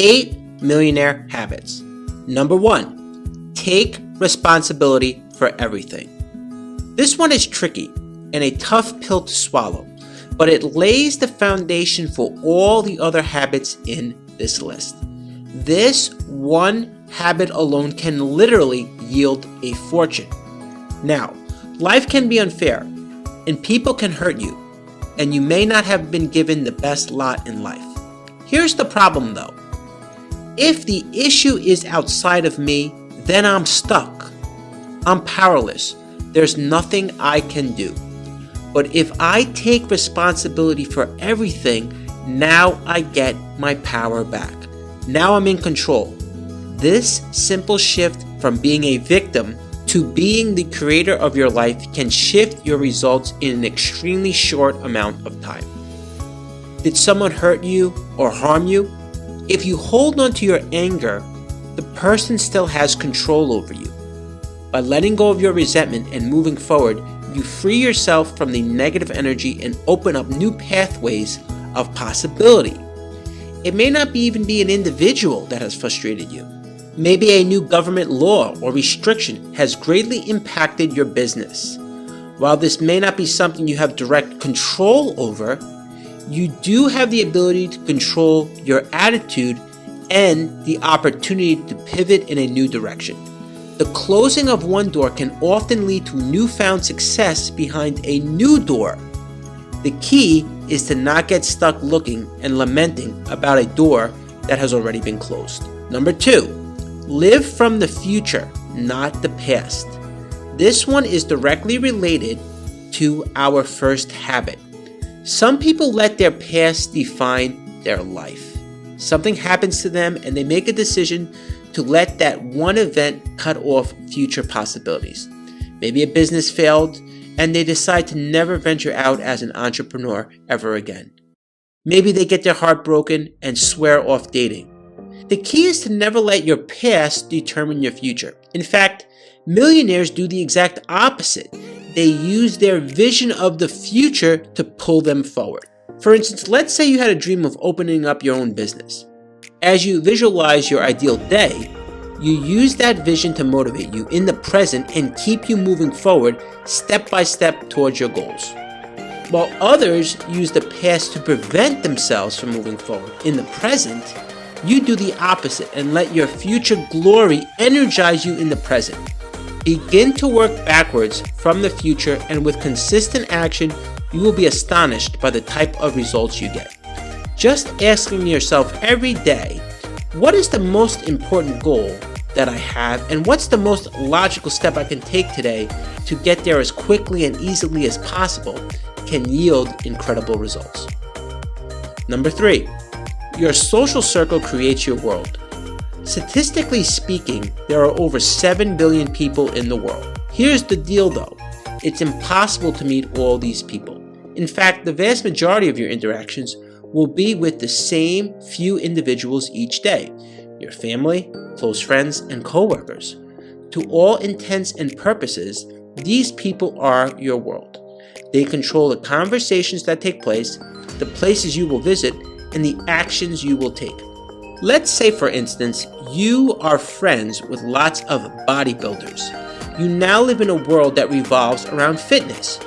8 millionaire habits. Number 1, take responsibility for everything. This one is tricky and a tough pill to swallow, but it lays the foundation for all the other habits in this list. This one habit alone can literally yield a fortune. Now, life can be unfair, and people can hurt you, and you may not have been given the best lot in life. Here's the problem though. If the issue is outside of me, then I'm stuck. I'm powerless. There's nothing I can do. But if I take responsibility for everything, now I get my power back. Now I'm in control. This simple shift from being a victim to being the creator of your life can shift your results in an extremely short amount of time. Did someone hurt you or harm you? If you hold on to your anger, the person still has control over you. By letting go of your resentment and moving forward, you free yourself from the negative energy and open up new pathways of possibility. It may not even be an individual that has frustrated you. Maybe a new government law or restriction has greatly impacted your business. While this may not be something you have direct control over, you do have the ability to control your attitude and the opportunity to pivot in a new direction. The closing of one door can often lead to newfound success behind a new door. The key is to not get stuck looking and lamenting about a door that has already been closed. Number 2, live from the future, not the past. This one is directly related to our first habit. Some people let their past define their life. Something happens to them and they make a decision to let that one event cut off future possibilities. Maybe a business failed and they decide to never venture out as an entrepreneur ever again. Maybe they get their heart broken and swear off dating. The key is to never let your past determine your future. In fact, millionaires do the exact opposite. They use their vision of the future to pull them forward. For instance, let's say you had a dream of opening up your own business. As you visualize your ideal day, you use that vision to motivate you in the present and keep you moving forward step by step towards your goals. While others use the past to prevent themselves from moving forward in the present, you do the opposite and let your future glory energize you in the present. Begin to work backwards from the future, and with consistent action, you will be astonished by the type of results you get. Just asking yourself every day, what is the most important goal that I have, and what's the most logical step I can take today to get there as quickly and easily as possible can yield incredible results. Number 3, your social circle creates your world. Statistically speaking, there are over 7 billion people in the world. Here's the deal though, it's impossible to meet all these people. In fact, the vast majority of your interactions will be with the same few individuals each day, your family, close friends, and coworkers. To all intents and purposes, these people are your world. They control the conversations that take place, the places you will visit, and the actions you will take. Let's say, for instance, you are friends with lots of bodybuilders. You now live in a world that revolves around fitness.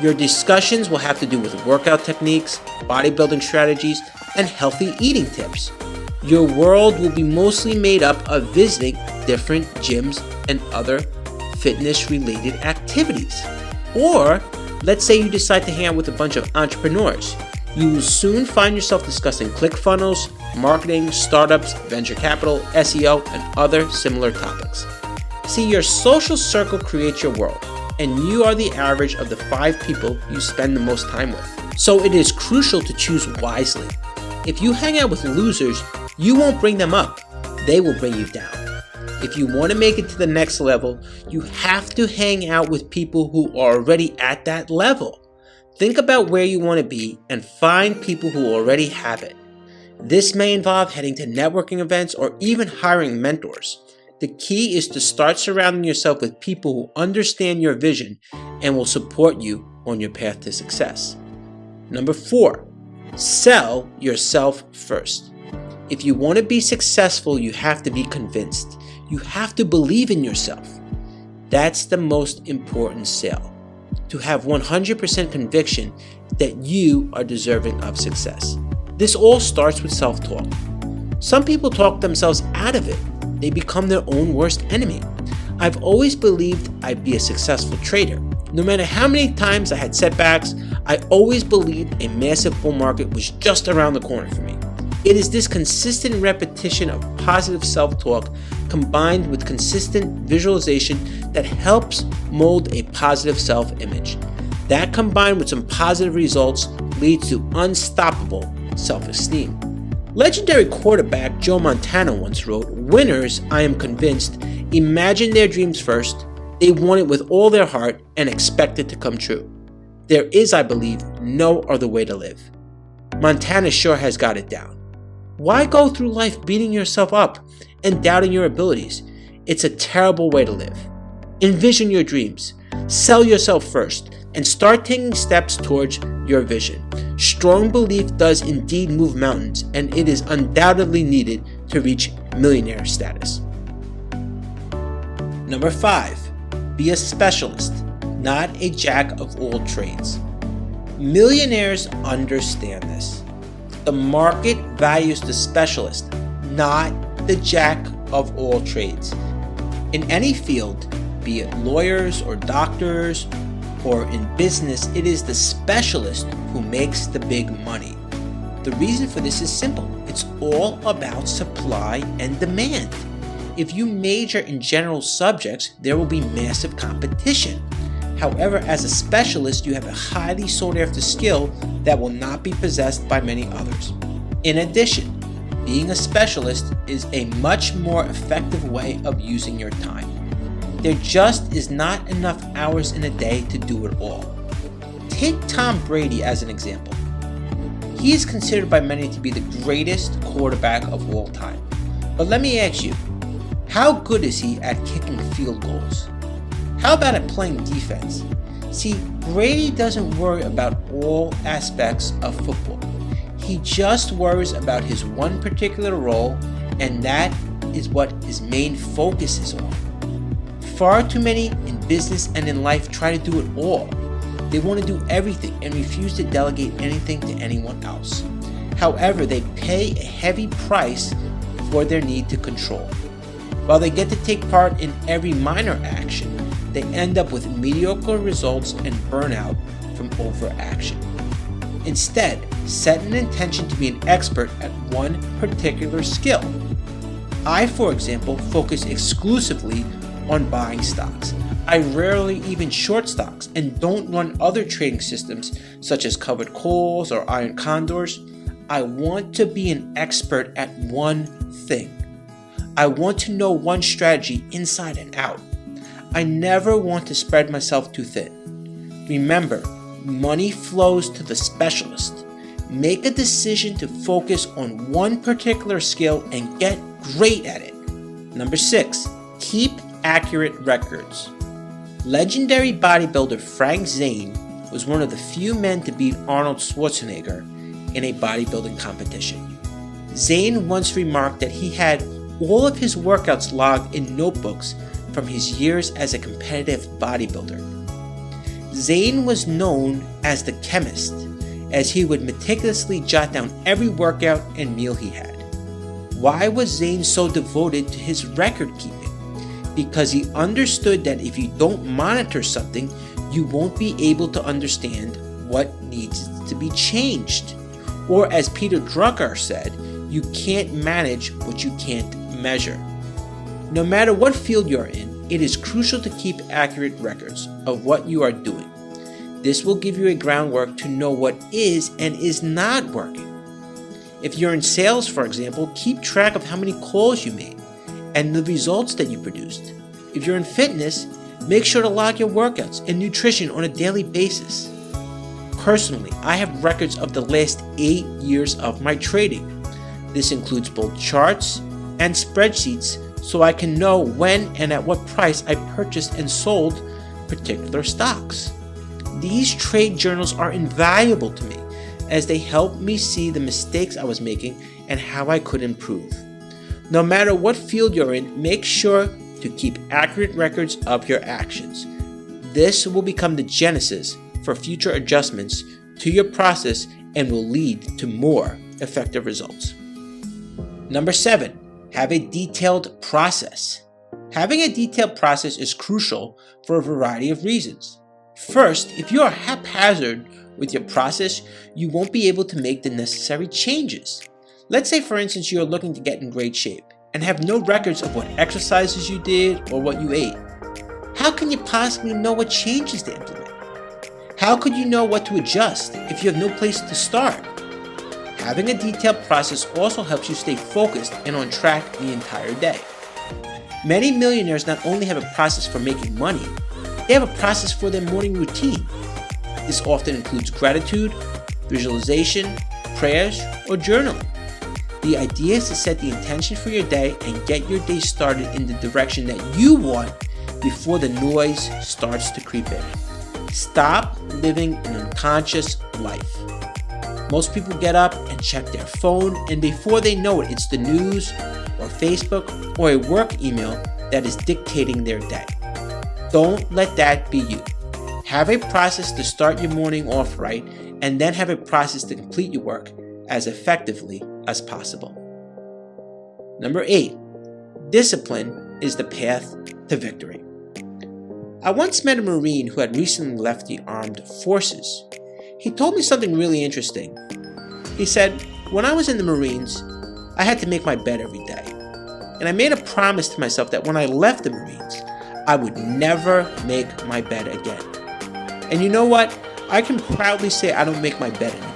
Your discussions will have to do with workout techniques, bodybuilding strategies, and healthy eating tips. Your world will be mostly made up of visiting different gyms and other fitness-related activities. Or, let's say you decide to hang out with a bunch of entrepreneurs. You will soon find yourself discussing ClickFunnels, marketing, startups, venture capital, SEO, and other similar topics. See, your social circle creates your world, and you are the average of the 5 people you spend the most time with. So it is crucial to choose wisely. If you hang out with losers, you won't bring them up, they will bring you down. If you want to make it to the next level, you have to hang out with people who are already at that level. Think about where you want to be and find people who already have it. This may involve heading to networking events or even hiring mentors. The key is to start surrounding yourself with people who understand your vision and will support you on your path to success. Number 4, sell yourself first. If you want to be successful, you have to be convinced. You have to believe in yourself. That's the most important sale. To have 100% conviction that you are deserving of success. This all starts with self-talk. Some people talk themselves out of it. They become their own worst enemy. I've always believed I'd be a successful trader. No matter how many times I had setbacks, I always believed a massive bull market was just around the corner for me. It is this consistent repetition of positive self-talk combined with consistent visualization that helps mold a positive self-image. That combined with some positive results leads to unstoppable self-esteem. Legendary quarterback Joe Montana once wrote, "Winners, I am convinced, imagine their dreams first. They want it with all their heart and expect it to come true. There is, I believe, no other way to live." Montana sure has got it down. Why go through life beating yourself up and doubting your abilities? It's a terrible way to live. Envision your dreams, sell yourself first, and start taking steps towards your vision. Strong belief does indeed move mountains, and it is undoubtedly needed to reach millionaire status. Number 5, be a specialist, not a jack of all trades. Millionaires understand this. The market values the specialist, not the jack of all trades. In any field, be it lawyers or doctors or in business, it is the specialist who makes the big money. The reason for this is simple. It's all about supply and demand. If you major in general subjects, there will be massive competition. However, as a specialist, you have a highly sought after skill that will not be possessed by many others. In addition, being a specialist is a much more effective way of using your time. There just is not enough hours in a day to do it all. Take Tom Brady as an example. He is considered by many to be the greatest quarterback of all time. But let me ask you, how good is he at kicking field goals? How about at playing defense? See, Brady doesn't worry about all aspects of football. He just worries about his one particular role, and that is what his main focus is on. Far too many in business and in life try to do it all. They want to do everything and refuse to delegate anything to anyone else. However, they pay a heavy price for their need to control. While they get to take part in every minor action, they end up with mediocre results and burnout from overaction. Instead, set an intention to be an expert at one particular skill. I, for example, focus exclusively on buying stocks. I rarely even short stocks and don't run other trading systems such as covered calls or iron condors. I want to be an expert at one thing. I want to know one strategy inside and out. I never want to spread myself too thin. Remember, money flows to the specialist. Make a decision to focus on one particular skill and get great at it. Number 6, keep accurate records. Legendary bodybuilder Frank Zane was one of the few men to beat Arnold Schwarzenegger in a bodybuilding competition. Zane once remarked that he had all of his workouts logged in notebooks from his years as a competitive bodybuilder. Zane was known as the chemist, as he would meticulously jot down every workout and meal he had. Why was Zane so devoted to his record keeping? Because he understood that if you don't monitor something, you won't be able to understand what needs to be changed. Or as Peter Drucker said, you can't manage what you can't measure. No matter what field you're in, it is crucial to keep accurate records of what you are doing. This will give you a groundwork to know what is and is not working. If you're in sales, for example, keep track of how many calls you made and the results that you produced. If you're in fitness, make sure to log your workouts and nutrition on a daily basis. Personally, I have records of the last 8 years of my trading. This includes both charts and spreadsheets so I can know when and at what price I purchased and sold particular stocks. These trade journals are invaluable to me as they help me see the mistakes I was making and how I could improve. No matter what field you're in, make sure to keep accurate records of your actions. This will become the genesis for future adjustments to your process and will lead to more effective results. Number 7, have a detailed process. Having a detailed process is crucial for a variety of reasons. First, if you are haphazard with your process, you won't be able to make the necessary changes. Let's say, for instance, you are looking to get in great shape and have no records of what exercises you did or what you ate. How can you possibly know what changes to implement? How could you know what to adjust if you have no place to start? Having a detailed process also helps you stay focused and on track the entire day. Many millionaires not only have a process for making money, they have a process for their morning routine. This often includes gratitude, visualization, prayers, or journaling. The idea is to set the intention for your day and get your day started in the direction that you want before the noise starts to creep in. Stop living an unconscious life. Most people get up and check their phone, and before they know it, it's the news or Facebook or a work email that is dictating their day. Don't let that be you. Have a process to start your morning off right, and then have a process to complete your work as effectively as possible. Number 8, discipline is the path to victory. I once met a Marine who had recently left the armed forces. He told me something really interesting. He said, when I was in the Marines, I had to make my bed every day. And I made a promise to myself that when I left the Marines, I would never make my bed again. And you know what? I can proudly say I don't make my bed anymore.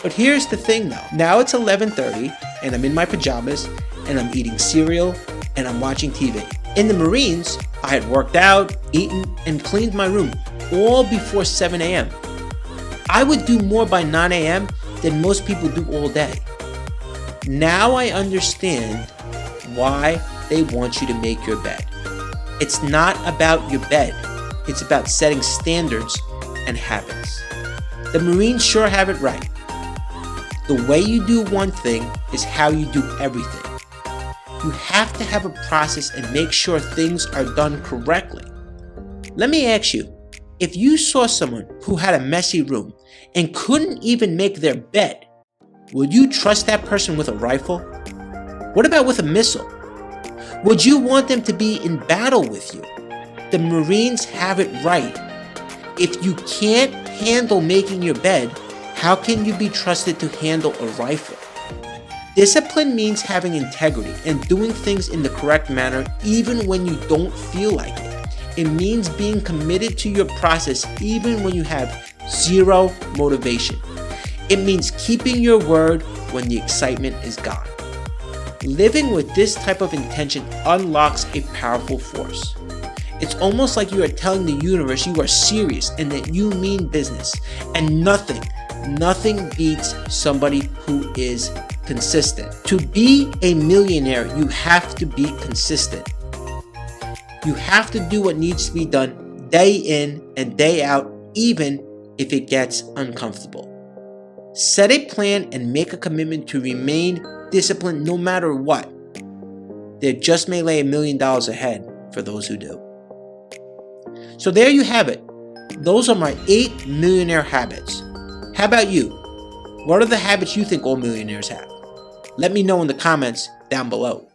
But here's the thing though. Now it's 11:30 and I'm in my pajamas and I'm eating cereal and I'm watching TV. In the Marines, I had worked out, eaten, and cleaned my room all before 7 a.m. I would do more by 9 a.m. than most people do all day. Now I understand why they want you to make your bed. It's not about your bed. It's about setting standards and habits. The Marines sure have it right. The way you do one thing is how you do everything. You have to have a process and make sure things are done correctly. Let me ask you, if you saw someone who had a messy room and couldn't even make their bed, would you trust that person with a rifle? What about with a missile? Would you want them to be in battle with you? The Marines have it right. If you can't handle making your bed, how can you be trusted to handle a rifle? Discipline means having integrity and doing things in the correct manner even when you don't feel like it. It means being committed to your process even when you have zero motivation. It means keeping your word when the excitement is gone. Living with this type of intention unlocks a powerful force. It's almost like you are telling the universe you are serious and that you mean business. And nothing beats somebody who is consistent. To be a millionaire, you have to be consistent. You have to do what needs to be done day in and day out, even if it gets uncomfortable. Set a plan and make a commitment to remain disciplined no matter what. There just may lay $1 million ahead for those who do. So there you have it. Those are my 8 millionaire habits. How about you? What are the habits you think all millionaires have? Let me know in the comments down below.